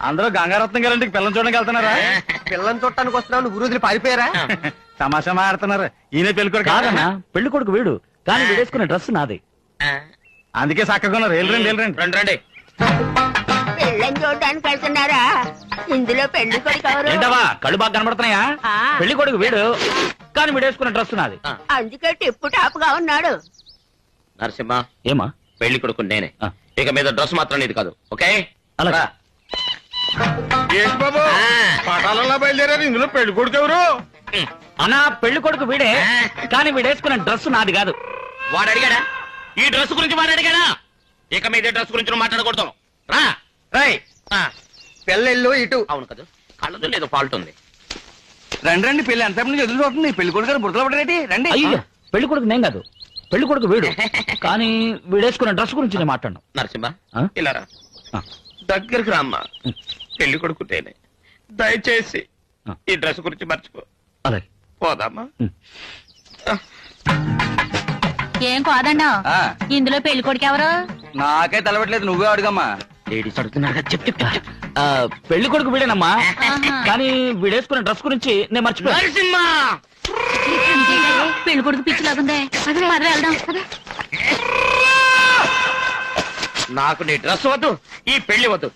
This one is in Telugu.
అందరూ గంగారత్నం గారింటికి పిల్లలు చూడడానికి వెళ్తున్నారా? పిల్లని చూడటానికి వస్తున్నావు, నువ్వు రోజులు పారిపోయారా? తమాషా మాడుతున్నారు. ఈయన పెళ్లి కొడుకు కాదన్నా, పెళ్లి కొడుకు వీడు, కానీ వీడేసుకునే డ్రెస్ నాది. అందుకే చక్కగా ఉన్నారు. వెళ్ళరండి వెళ్ళరండి. రండి. పెళ్ళని చూడడానికి వెళ్తున్నారా? ఇందులో పెళ్లి కొడుకు ఎవరు? ఏంటవా కళ్ళు బాగా కనబడుతున్నాయా? ఆ. పెళ్లి కొడుకు వీడు, కానీ వీడేసుకునే డ్రెస్ నాది. అందుకే టిప్పు టాప్ గా ఉన్నాడు. నరసింహ, ఏమా? పెళ్లి కొడుకు నేనే. ఆ. ఇక మీద డ్రెస్ మాత్రం నీది కాదు, ఓకే? అలాగా. ఏంటి బాబు పటాలలో బయలుదేరారు, ఇందులో పెళ్లి కొడుకు ఎవరు? అన్నా, పెళ్లి కొడుకు వీడే, కానీ వీడేసుకునే డ్రెస్ నాది కాదు. వాడు అడిగాడా? ఈ డ్రెస్ గురించి వాడు అడిగాడా? ఇక మీద డ్రెస్ గురించి నువ్వు మాట్లాడకూడదు. రా. రాయ్ పిల్లలు ఇటు. అవును కదా, కళ్ళదు లేదో ఫాల్ట్ ఉంది. రండి రండి, పెళ్లి ఎంత నుంచి ఎదురు చూస్తుంది. పెళ్లి కొడుకు గారు బుర్రలో పడరేటి? రండి. అయ్యో, పెళ్లి కొడుకు నేను కాదు, పెళ్లి కొడుకు వీడు, కానీ వీడేసుకునే డ్రెస్ గురించి నేను మాట్లాడను. నరసింహ, ఆ? ఇలా రా. ఆ. దగ్గరికి రామ్మా. పెళ్లి కొడుకు నేనే. దయచేసి ఆ. ఈ డ్రెస్ గురించి మర్చిపో. అలాగే. పోదామా? ఏం కాదన్నా, ఆ, ఇందులో పెళ్లి కొడుకు ఎవరు? నాకే తలబెట్టలేదు, నువ్వే అడుగమ్మా. లేడీస్ అడుగుతున్నారు కదా, చెప్పు. ఆ, పెళ్లి కొడుకు వీడేనమ్మా, ఆహా. కానీ వీడేసుకునే డ్రెస్ గురించి నేను మర్చిపోయాను. నరసింహ, పెళ్లి కొడుకు పిచ్చి లాగుందే. పద వెళ్దాం. నాకు నీ డ్రెస్ వద్దు, ఈ పెళ్లి వద్దు.